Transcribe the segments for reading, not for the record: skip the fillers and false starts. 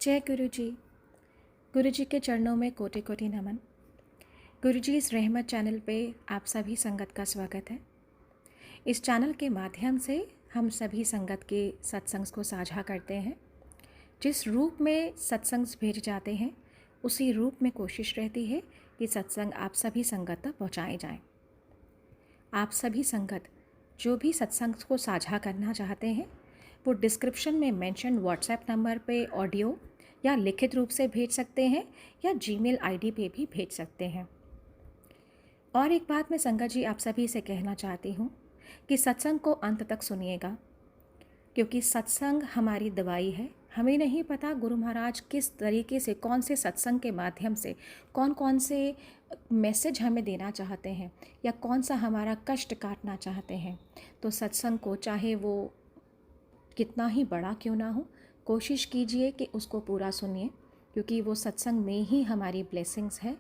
जय गुरु जी। गुरु जी के चरणों में कोटि कोटि नमन। गुरु जी इस रहमत चैनल पे आप सभी संगत का स्वागत है। इस चैनल के माध्यम से हम सभी संगत के सत्संग को साझा करते हैं। जिस रूप में सत्संग भेज जाते हैं उसी रूप में कोशिश रहती है कि सत्संग आप सभी संगत तक पहुँचाए जाएँ। आप सभी संगत जो भी सत्संग को साझा करना चाहते हैं वो डिस्क्रिप्शन में मेंशन व्हाट्सएप नंबर पे ऑडियो या लिखित रूप से भेज सकते हैं या जीमेल आईडी पे भी भेज सकते हैं। और एक बात मैं संगत जी आप सभी से कहना चाहती हूँ कि सत्संग को अंत तक सुनिएगा, क्योंकि सत्संग हमारी दवाई है। हमें नहीं पता गुरु महाराज किस तरीके से, कौन से सत्संग के माध्यम से कौन कौन से मैसेज हमें देना चाहते हैं या कौन सा हमारा कष्ट काटना चाहते हैं। तो सत्संग को चाहे वो कितना ही बड़ा क्यों ना हो, कोशिश कीजिए कि उसको पूरा सुनिए, क्योंकि वो सत्संग में ही हमारी ब्लेसिंग्स है।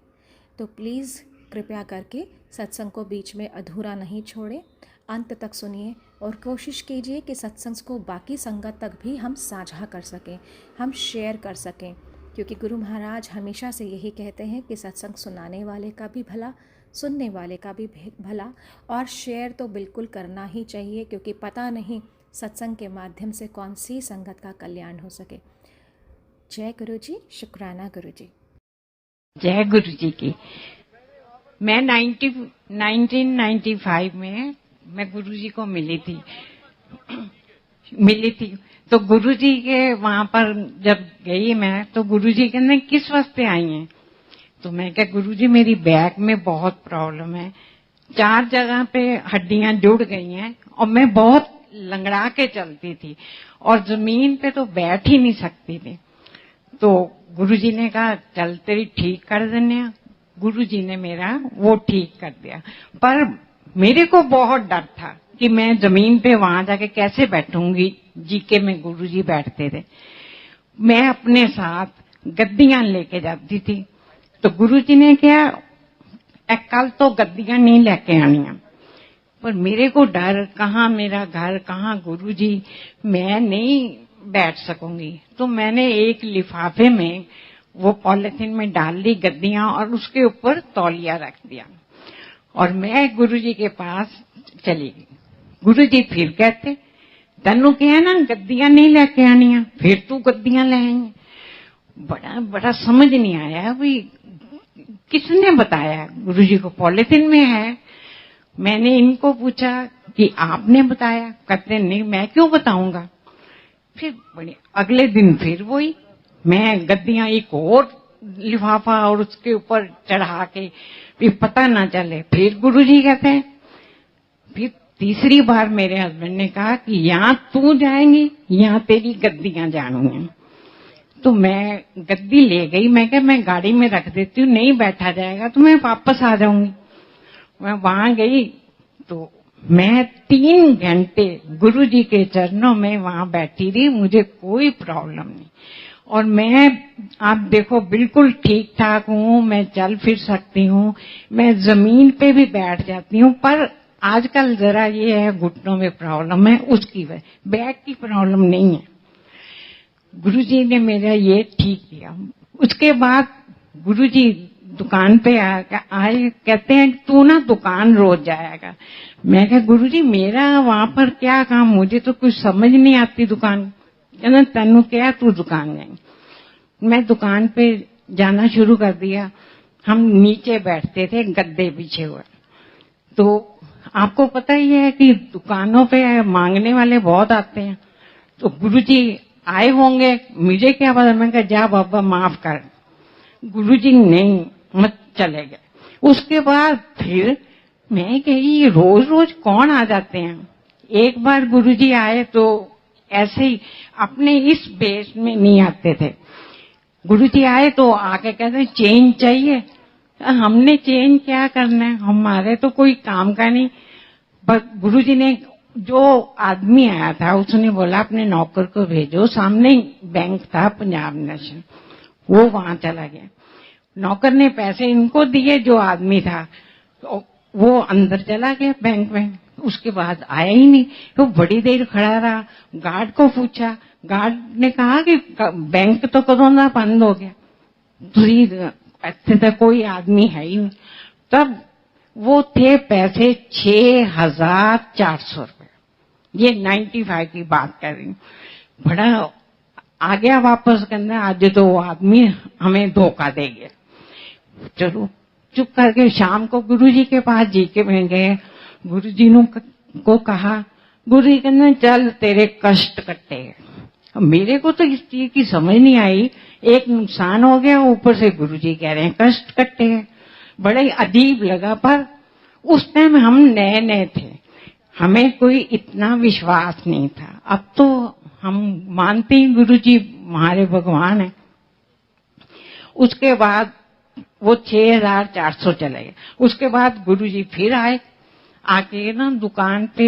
तो प्लीज़ कृपया करके सत्संग को बीच में अधूरा नहीं छोड़ें, अंत तक सुनिए और कोशिश कीजिए कि सत्संग को बाकी संगत तक भी हम साझा कर सकें, हम शेयर कर सकें, क्योंकि गुरु महाराज हमेशा से यही कहते हैं कि सत्संग सुनाने वाले का भी भला, सुनने वाले का भी भला, और शेयर तो बिल्कुल करना ही चाहिए, क्योंकि पता नहीं सत्संग के माध्यम से कौन सी संगत का कल्याण हो सके। जय गुरु जी, शुक्राना गुरु जी। जय गुरु जी की। मैं 1995 में मैं गुरु जी को मिली थी। तो गुरु जी के वहां पर जब गई मैं, तो गुरु जी कहने किस वास्ते आई हैं। तो मैं कहा गुरु जी मेरी बैक में बहुत प्रॉब्लम है, 4 जगह पे हड्डियां जुड़ गई हैं और मैं बहुत लंगड़ा के चलती थी और जमीन पे तो बैठ ही नहीं सकती थी। तो गुरुजी ने कहा चल तेरी ठीक कर देने। गुरुजी ने मेरा वो ठीक कर दिया, पर मेरे को बहुत डर था कि मैं जमीन पे वहां जाके कैसे बैठूंगी। जीके में गुरुजी बैठते थे, मैं अपने साथ गद्दियां लेके जाती थी। तो गुरुजी ने क्या कल तो गद्दियां नहीं लेके आनियां, पर मेरे को डर, कहाँ मेरा घर, कहाँ गुरुजी, मैं नहीं बैठ सकूंगी। तो मैंने एक लिफाफे में वो पॉलिथीन में डाल ली गद्दियां और उसके ऊपर तौलिया रख दिया और मैं गुरुजी के पास चली गई। गुरुजी फिर कहते तन्नू क्या ना गद्दियां नहीं लेके आनियां, फिर तू गद्दियां ले आएंगे। बड़ा समझ नहीं आया भाई किसने बताया। गुरुजी को पॉलिथीन में है। मैंने इनको पूछा कि आपने बताया, कहते नहीं मैं क्यों बताऊंगा। फिर बड़े अगले दिन फिर वही, मैं गद्दियां एक और लिफाफा और उसके ऊपर चढ़ा के फिर पता ना चले। फिर गुरुजी कहते हैं, फिर तीसरी बार मेरे हस्बैंड ने कहा कि यहाँ तू जाएंगी, यहाँ तेरी गद्दियां जानी। तो मैं गद्दी ले गई। मैं क्या मैं गाड़ी में रख देती हूँ, नहीं बैठा जाएगा तो मैं वापस आ जाऊंगी। मैं वहां गई तो मैं 3 घंटे गुरुजी के चरणों में वहां बैठी रही, मुझे कोई प्रॉब्लम नहीं। और मैं आप देखो बिल्कुल ठीक ठाक हूँ, मैं चल फिर सकती हूँ, मैं जमीन पे भी बैठ जाती हूँ। पर आजकल जरा ये है घुटनों में प्रॉब्लम है, उसकी वजह, बैक की प्रॉब्लम नहीं है। गुरुजी ने मेरा ये ठीक किया। उसके बाद गुरुजी दुकान पे आए, कहते हैं तू ना दुकान रोज जाएगा। मैं कहा गुरुजी मेरा वहां पर क्या काम, मुझे तो कुछ समझ नहीं आती दुकान। कहना तन्नू क्या तू दुकान जाएंगे। मैं दुकान पे जाना शुरू कर दिया। हम नीचे बैठते थे गद्दे पीछे हुए। तो आपको पता ही है कि दुकानों पे मांगने वाले बहुत आते हैं। तो गुरुजी आए होंगे, मुझे क्या पता। मैं कहा जा बाबा माफ कर। गुरुजी नहीं मत चले गए। उसके बाद फिर मैं कही रोज रोज कौन आ जाते हैं। एक बार गुरुजी आए तो ऐसे ही अपने इस बेस में नहीं आते थे। गुरुजी आए तो आके कहते चेंज चाहिए। हमने चेंज क्या करना है, हमारे तो कोई काम का नहीं। पर गुरुजी ने, जो आदमी आया था उसने बोला अपने नौकर को भेजो, सामने बैंक था पंजाब नेशनल, वो वहां चला गया। नौकर ने पैसे इनको दिए, जो आदमी था तो वो अंदर चला गया बैंक में। उसके बाद आया ही नहीं। तो बड़ी देर खड़ा रहा, गार्ड को पूछा, गार्ड ने कहा कि बैंक तो कोरोना बंद हो गया, ऐसे तो कोई आदमी है ही नहीं। तब वो थे पैसे 6,400 रुपए, ये 95 की बात कर रही हूँ। बड़ा आ गया वापस करना, आज तो वो आदमी हमें धोखा दे गया। चलो चुप करके शाम को गुरुजी के पास जी के में गए। गुरुजी को कहा, गुरुजी कहने चल तेरे कष्ट कटे। मेरे को तो इस चीज की समझ नहीं आई, एक नुकसान हो गया, ऊपर से गुरुजी कह रहे हैं कष्ट कटे हैं। बड़ा ही अजीब लगा, पर उस टाइम हम नए नए थे, हमें कोई इतना विश्वास नहीं था। अब तो हम मानते हैं गुरुजी हमारे भगवान है। उसके बाद वो 6,400 चले गए। उसके बाद गुरुजी फिर आए, आके ना दुकान पे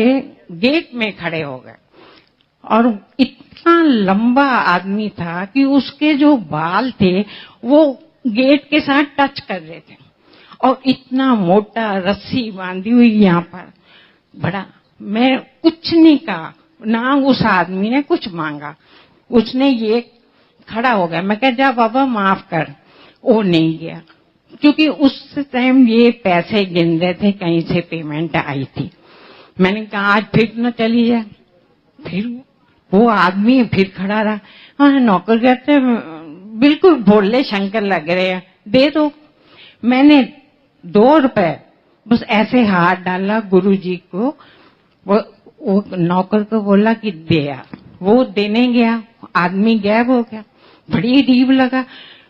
गेट में खड़े हो गए, और इतना लंबा आदमी था कि उसके जो बाल थे वो गेट के साथ टच कर रहे थे, और इतना मोटा रस्सी बांधी हुई यहाँ पर। बड़ा, मैं कुछ नहीं कहा ना, उस आदमी ने कुछ मांगा, उसने ये खड़ा हो गया। मैं कह जा बाबा माफ कर, वो नहीं गया, क्योंकि उस टाइम ये पैसे गिन रहे थे, कहीं से पेमेंट आई थी। मैंने कहा आज फिर न चली जाए। फिर वो आदमी फिर खड़ा रहा। हाँ, नौकर कहते बिल्कुल भोले शंकर लग रहे हैं, दे दो। मैंने 2 रुपए बस ऐसे हाथ डाला गुरुजी को, वो नौकर को बोला कि दे यार। वो देने गया, आदमी गायब हो गया। बड़ी अजीब लगा।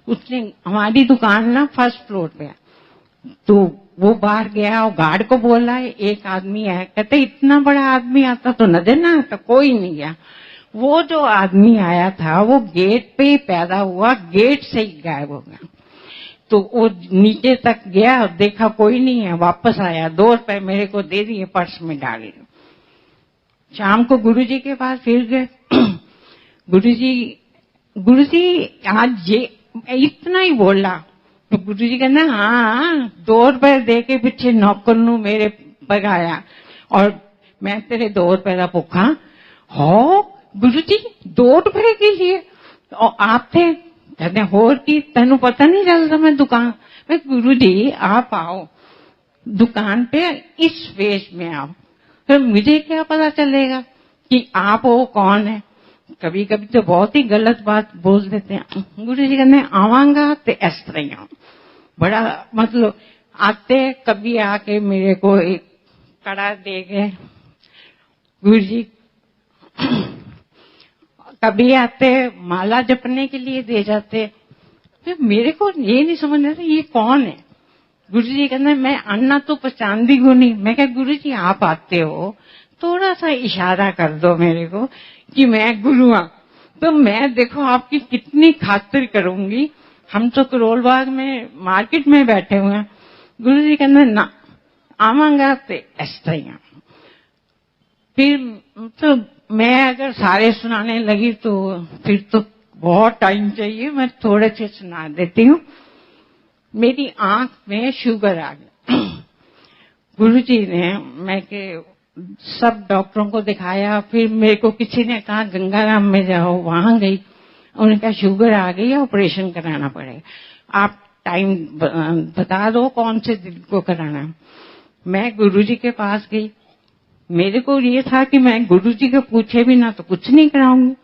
उसने, हमारी दुकान ना फर्स्ट फ्लोर पे है, तो वो बाहर गया और गार्ड को बोला एक आदमी है। कहते इतना बड़ा आदमी आता तो नजर ना आता, कोई नहीं गया। वो जो आदमी आया था वो गेट पे ही पैदा हुआ, गेट से ही गायब हो गया। तो वो नीचे तक गया और देखा कोई नहीं है, वापस आया, 2 रुपए मेरे को दे दिए, पर्स में डाल दिए। शाम को गुरुजी के पास फिर गए। गुरुजी आज ये इतना ही बोला तो गुरुजी कहना हाँ 2 रुपए दे के पीछे नौकर नू मेरे पगाया, और मैं तेरे 2 रुपए का भुखा हो। गुरुजी 2 रुपए के लिए, और आप थे, कहते होर की तेनू पता नहीं चलता मैं दुकान। मैं गुरुजी आप आओ दुकान पे, इस वेश में आओ, फिर मुझे क्या पता चलेगा कि आप वो कौन है। कभी कभी तो बहुत ही गलत बात बोल देते हैं। गुरुजी कहते आवांगा तो इस तरह ही आऊं। बड़ा मतलब आते, कभी आके मेरे को एक कड़ा दे गए गुरुजी, कभी आते माला जपने के लिए दे जाते। तो मेरे को ये नहीं समझ आता ये कौन है। गुरुजी कहते मैं अन्ना तो पहचानती हूँ नहीं। मैं क्या गुरुजी आप आते हो, थोड़ा सा इशारा कर दो मेरे को कि मैं गुरु हूं, तो मैं देखो आपकी कितनी खातिर करूंगी। हम तो करोल बाग में मार्केट में बैठे हुए हैं। गुरुजी कहते ना आवांगा तो इस तरह। फिर तो मैं अगर सारे सुनाने लगी तो फिर तो बहुत टाइम चाहिए, मैं थोड़े से सुना देती हूँ। मेरी आंख में शुगर आ गया। गुरुजी ने, मैं के सब डॉक्टरों को दिखाया, फिर मेरे को किसी ने कहा गंगाराम में जाओ, वहां गई। उन्होंने कहा शुगर आ गई, ऑपरेशन कराना पड़ेगा, आप टाइम बता दो कौन से दिन को कराना है। मैं गुरुजी के पास गई। मेरे को ये था कि मैं गुरुजी को पूछे भी ना तो कुछ नहीं कराऊंगी।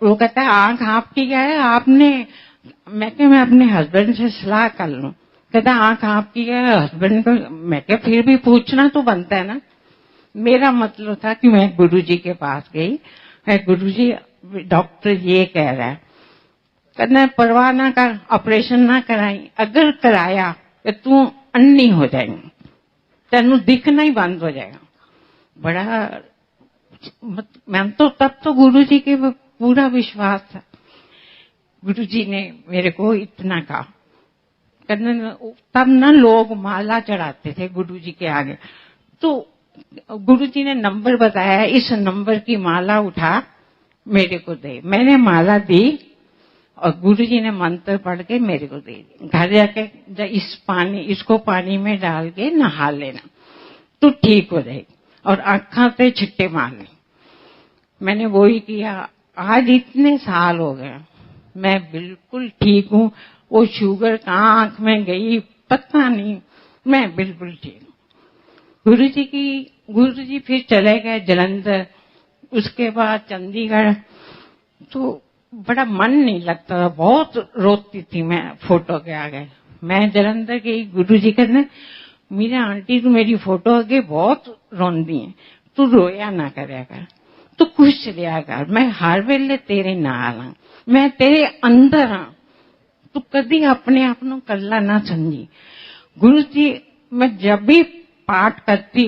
वो कहता है आंख आपकी क्या है आपने। मैं अपने हस्बैंड से सलाह कर लूं। कहता आंख आपकी क्या है हस्बैंड को। मैं क्या फिर भी पूछना तो बनता है ना। मेरा मतलब था कि मैं गुरुजी के पास गई। गुरुजी डॉक्टर ये कह रहा है, कहना परवाह ना कर, ऑपरेशन ना कराई, अगर कराया तो तू अन्नी हो जाएगी, तेनू दिखना ही बंद हो जाएगा। बड़ा मैं तो तब तो गुरुजी के पूरा विश्वास था। गुरुजी ने मेरे को इतना कहा। तब ना लोग माला चढ़ाते थे गुरुजी के आगे, तो गुरुजी ने नंबर बताया, इस नंबर की माला उठा मेरे को दे। मैंने माला दी और गुरुजी ने मंत्र पढ़ के मेरे को दे दी। घर जाके इसको पानी में डाल के नहा लेना तो ठीक हो जाएगी, और आंखों पे छिट्टे मारने। मैंने वही किया। आज इतने साल हो गए, मैं बिल्कुल ठीक हूँ। वो शुगर कहाँ आंख में गई पता नहीं, मैं बिल्कुल ठीक हूँ। गुरुजी फिर चले गए जलंधर, उसके बाद चंडीगढ़। तो बड़ा मन नहीं लगता था, बहुत रोती थी मैं फोटो के आगे। मैं जलंधर गई, गुरुजी कहते मेरे आंटी तू मेरी फोटो आगे बहुत रोंदी है, तू रोया ना करया कर, तू खुश रहा कर, मैं हर वेले तेरे नाल हां, मैं तेरे अंदर हां, तू कदी अपने आप को कल्ला ना समझी। गुरुजी मैं जब भी पाठ करती,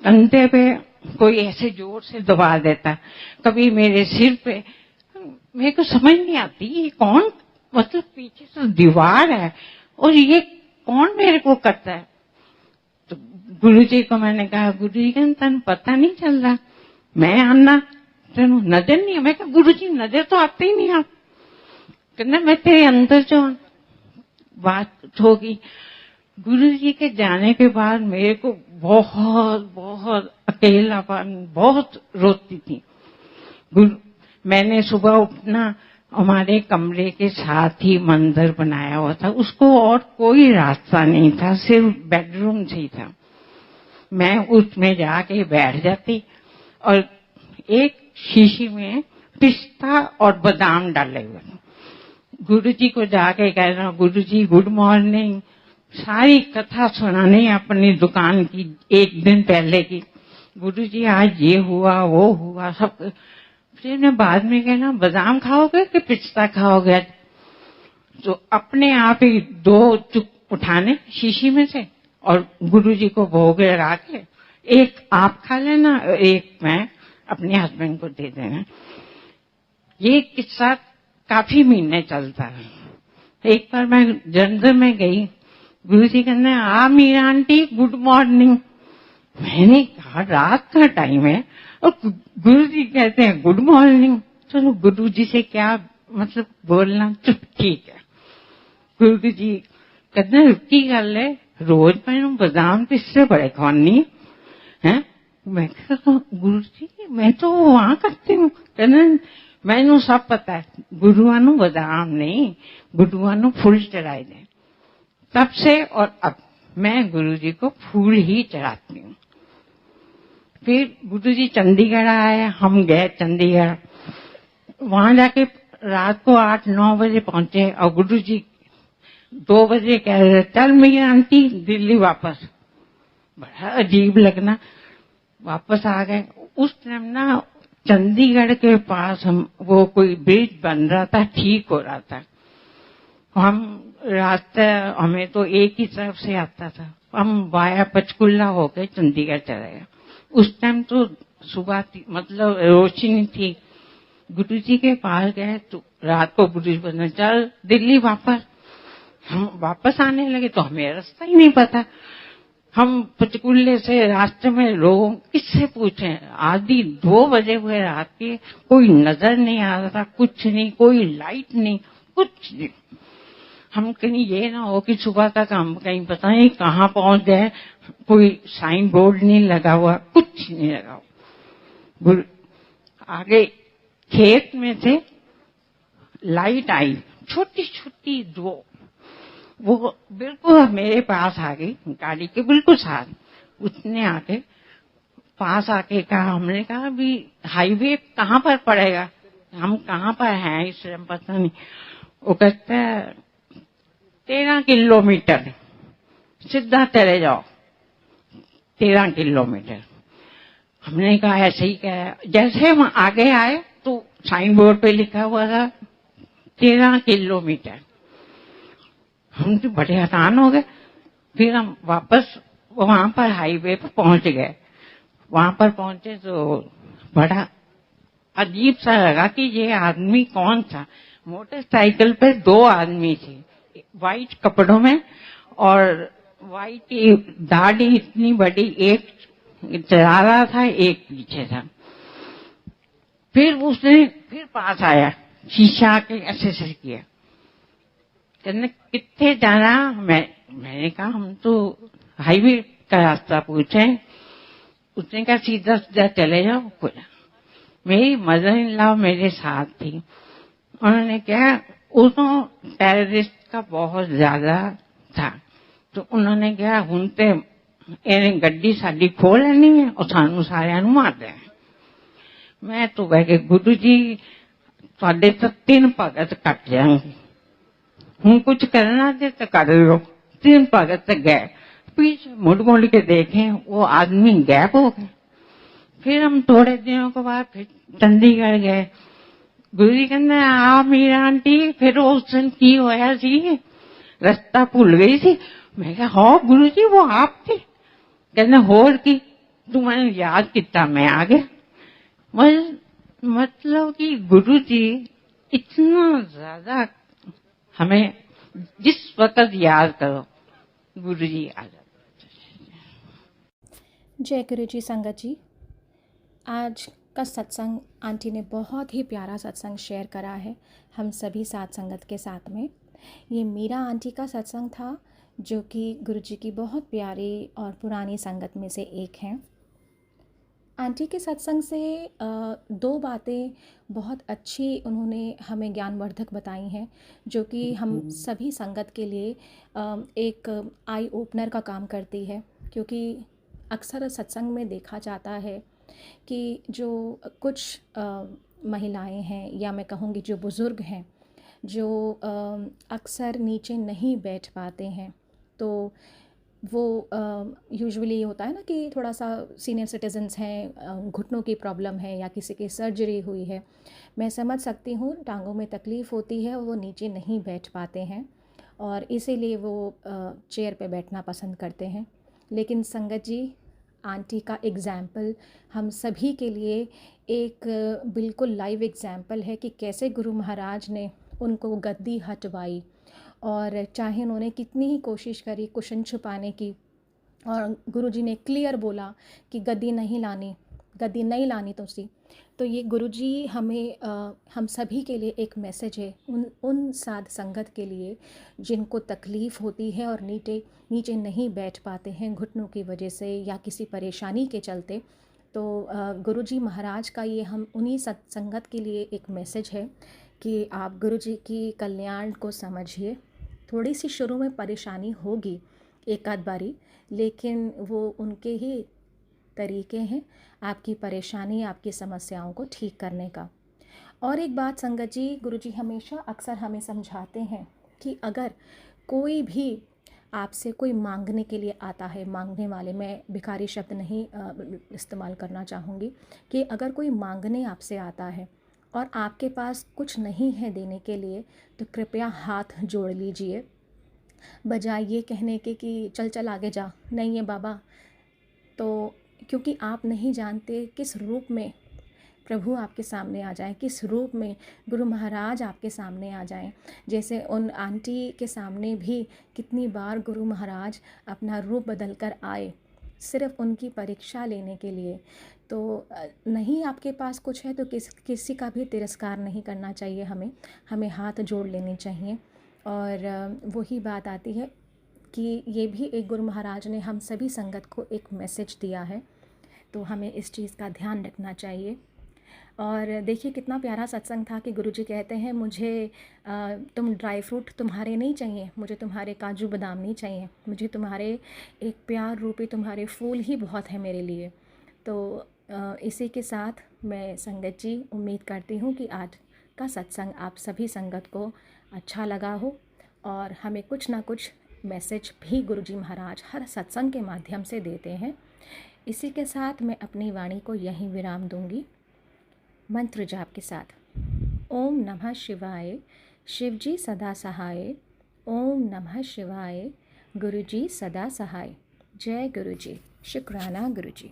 कंधे पे कोई ऐसे जोर से दबा देता, कभी मेरे सिर पे, मेरे को समझ नहीं आती ये कौन, मतलब पीछे से दीवार है और ये कौन मेरे को करता है। तो गुरुजी को मैंने कहा, गुरुजी कहते तन पता नहीं चल रहा, मैं आना तेन नजर नहीं है। मैं कहा गुरुजी नजर तो आते ही नहीं आप, कहना मैं तेरे अंदर जो। बात होगी गुरुजी के जाने के बाद मेरे को बहुत बहुत अकेलापन, बहुत रोती थी। मैंने सुबह उठना, हमारे कमरे के साथ ही मंदिर बनाया हुआ था, उसको और कोई रास्ता नहीं था, सिर्फ बेडरूम से ही था। मैं उसमें जाके बैठ जाती और एक शीशी में पिस्ता और बादाम डाले हुए, गुरुजी को जाके कह रहा, गुरुजी गुड मॉर्निंग, सारी कथा सुनानी अपनी दुकान की एक दिन पहले की, गुरुजी आज ये हुआ वो हुआ सब। फिर मैं बाद में कहना बादाम खाओगे कि पिस्ता खाओगे, तो अपने आप ही 2 चुप उठाने शीशी में से और गुरुजी को भोग लगा के एक आप खा लेना, एक मैं अपने हस्बैंड को दे देना। ये किस्सा काफी महीने चलता है। एक बार मैं जलंधर में गई, गुरुजी कहने आ मीरा आंटी गुड मॉर्निंग। मैंने कहा रात का टाइम है और गुरुजी कहते हैं गुड मॉर्निंग, चलो गुरुजी से क्या मतलब बोलना, चुप ठीक है। गुरुजी कहते रुकी गल है, रोज मैं बादाम पिस्से बड़े खानी है। मैं कहा गुरुजी मैं तो वहां करती हूँ, कहते मैनू सब पता है, गुरुआ नू बादाम नहीं, गुरुआ नू फूल चढ़ाए दे। तब से और अब मैं गुरुजी को फूल ही चढ़ाती हूँ। फिर गुरुजी चंडीगढ़ आए, हम गए चंडीगढ़, वहां जाके रात को 8-9 बजे पहुंचे और गुरुजी 2 बजे कह रहे चल मेरी आंटी दिल्ली वापस। बड़ा अजीब लगना, वापस आ गए। उस टाइम ना चंडीगढ़ के पास हम वो कोई ब्रिज बन रहा था, ठीक हो रहा था। हम रास्ता हमें तो एक ही तरफ से आता था, हम वाया पंचकुला होके चंडीगढ़ चले गए। उस टाइम तो सुबह थी, मतलब रोशनी थी। गुरुजी के पास गए तो रात को गुरुजी बोले चल दिल्ली वापस। हम वापस आने लगे तो हमें रास्ता ही नहीं पता। हम पंचकुले से रास्ते में लोगों किससे पूछे, आधी 2 बजे हुए रात के, कोई नजर नहीं आ रहा था, कुछ नहीं, कोई लाइट नहीं, कुछ नहीं। हम कहीं ये ना हो कि सुबह तक हम कहीं पता नहीं कहाँ पहुंच गए, कोई साइन बोर्ड नहीं लगा हुआ, कुछ नहीं लगा हुआ। आगे खेत में से लाइट आई, छोटी छोटी 2, वो बिल्कुल मेरे पास आ गई, गाड़ी के बिल्कुल साथ। उसने आके पास आके कहा, हमने कहा अभी हाईवे कहाँ पर पड़ेगा, हम कहाँ पर हैं इस टाइम पता नहीं। वो कहता है 13 किलोमीटर सीधा चले जाओ, 13 किलोमीटर। हमने कहा ऐसे ही कहा। जैसे हम आगे आए तो साइन बोर्ड पे लिखा हुआ था 13 किलोमीटर। हम तो बड़े हैरान हो गए। फिर हम वापस वहां पर हाईवे पर पहुंच गए। वहां पर पहुंचे तो बड़ा अजीब सा लगा कि ये आदमी कौन था। मोटरसाइकिल पे 2 आदमी थे, वाइट कपड़ों में और वाइट दाढ़ी इतनी बड़ी, एक चला रहा था एक पीछे था। फिर उसने फिर पास आया, शीशा के ऐसे से किया, कहने कितने जाना। मैंने कहा हम तो हाईवे का रास्ता पूछे। उसने कहा सीधा सीधा चले जाओ। मेरी मदर इन लॉ मेरे साथ थी। उन्होंने क्या, उਦੋਂ टेररिस्ट का बहुत ज्यादा था, तो उन्होंने क्या हुण ते ਇਹਨੇ ਗੱਡੀ ਸਾਡੀ ਖੋਹ ਲੈਣੀ ਹੈ ਔਰ ਸਾਨੂੰ ਸਾਰਿਆਂ ਨੂੰ ਮਾਰ ਦੇਣਾ। ਮੈਂ ਤਾਂ ਬਹਿ ਕੇ, ਗੁਰੂ ਜੀ ਤੁਹਾਡੇ ਤਾਂ 3 ਭਗਤ ਕੱਟ ਜਾਣਗੇ, ਹੁਣ कुछ करना थे तो कर लो। 3 भगत गए, पीछे मुड़ के देखे वो आदमी गायब हो गए। फिर हम थोड़े दिनों के बाद फिर चंडीगढ़ गए। गुरु जी कहते आ मीरा आंटी फिर उस दिन की होया सी, रास्ता भूल गई सी। मैं कहा हाँ गुरु जी वो आप थे। कहते होर की, तू मैंने याद किया मैं आ गया। मतलब कि गुरु जी इतना ज्यादा हमें जिस वक्त याद करो गुरु जी आ जाते। जय गुरु जी। संगत जी, आज का सत्संग आंटी ने बहुत ही प्यारा सत्संग शेयर करा है हम सभी साथ संगत के साथ में। ये मीरा आंटी का सत्संग था जो कि गुरु जी की बहुत प्यारी और पुरानी संगत में से एक हैं। आंटी के सत्संग से 2 बातें बहुत अच्छी उन्होंने हमें ज्ञानवर्धक बताई हैं, जो कि हम सभी संगत के लिए एक आई ओपनर का काम करती है। क्योंकि अक्सर सत्संग में देखा जाता है कि जो कुछ महिलाएं हैं, या मैं कहूँगी जो बुज़ुर्ग हैं, जो अक्सर नीचे नहीं बैठ पाते हैं, तो वो यूजुअली ये होता है ना कि थोड़ा सा सीनियर सिटीजन्स हैं, घुटनों की प्रॉब्लम है या किसी की सर्जरी हुई है, मैं समझ सकती हूँ, टांगों में तकलीफ़ होती है और वो नीचे नहीं बैठ पाते हैं और इसीलिए वो चेयर पे बैठना पसंद करते हैं। लेकिन संगत जी, आंटी का एग्ज़ाम्पल हम सभी के लिए एक बिल्कुल लाइव एग्ज़ाम्पल है कि कैसे गुरु महाराज ने उनको गद्दी हटवाई, और चाहे उन्होंने कितनी ही कोशिश करी कुशन छुपाने की, और गुरुजी ने क्लियर बोला कि गद्दी नहीं लानी तो ये गुरुजी हमें हम सभी के लिए एक मैसेज है, उन साध संगत के लिए जिनको तकलीफ़ होती है और नीचे नहीं बैठ पाते हैं घुटनों की वजह से या किसी परेशानी के चलते। तो गुरुजी महाराज का ये हम उन्हीं सत्संगत के लिए एक मैसेज है कि आप गुरुजी की कल्याण को समझिए। थोड़ी सी शुरू में परेशानी होगी एक आध बारी, लेकिन वो उनके ही तरीके हैं आपकी परेशानी, आपकी समस्याओं को ठीक करने का। और एक बात संगत जी, गुरुजी हमेशा अक्सर हमें समझाते हैं कि अगर कोई भी आपसे कोई मांगने के लिए आता है, मांगने वाले, मैं भिखारी शब्द नहीं इस्तेमाल करना चाहूँगी, कि अगर कोई मांगने आपसे आता है और आपके पास कुछ नहीं है देने के लिए, तो कृपया हाथ जोड़ लीजिए, बजाय ये कहने के कि चल आगे जा, नहीं है बाबा। तो क्योंकि आप नहीं जानते किस रूप में प्रभु आपके सामने आ जाए, किस रूप में गुरु महाराज आपके सामने आ जाएं। जैसे उन आंटी के सामने भी कितनी बार गुरु महाराज अपना रूप बदल कर आए, सिर्फ उनकी परीक्षा लेने के लिए। तो नहीं आपके पास कुछ है तो किसी का भी तिरस्कार नहीं करना चाहिए, हमें हाथ जोड़ लेने चाहिए। और वही बात आती है कि ये भी एक गुरु महाराज ने हम सभी संगत को एक मैसेज दिया है, तो हमें इस चीज़ का ध्यान रखना चाहिए। और देखिए कितना प्यारा सत्संग था कि गुरुजी कहते हैं मुझे तुम ड्राई फ्रूट तुम्हारे नहीं चाहिए, मुझे तुम्हारे काजू बादाम नहीं चाहिए, मुझे तुम्हारे एक प्यार रूपी तुम्हारे फूल ही बहुत है मेरे लिए। तो इसी के साथ मैं संगत जी उम्मीद करती हूँ कि आज का सत्संग आप सभी संगत को अच्छा लगा हो और हमें कुछ ना कुछ मैसेज भी गुरुजी महाराज हर सत्संग के माध्यम से देते हैं। इसी के साथ मैं अपनी वाणी को यहीं विराम दूंगी मंत्र जाप के साथ। ओम नमः शिवाय, शिवजी सदा सहाय। ओम नमः शिवाय, गुरुजी सदा सहाय। जय गुरुजी। शुक्राना गुरुजी।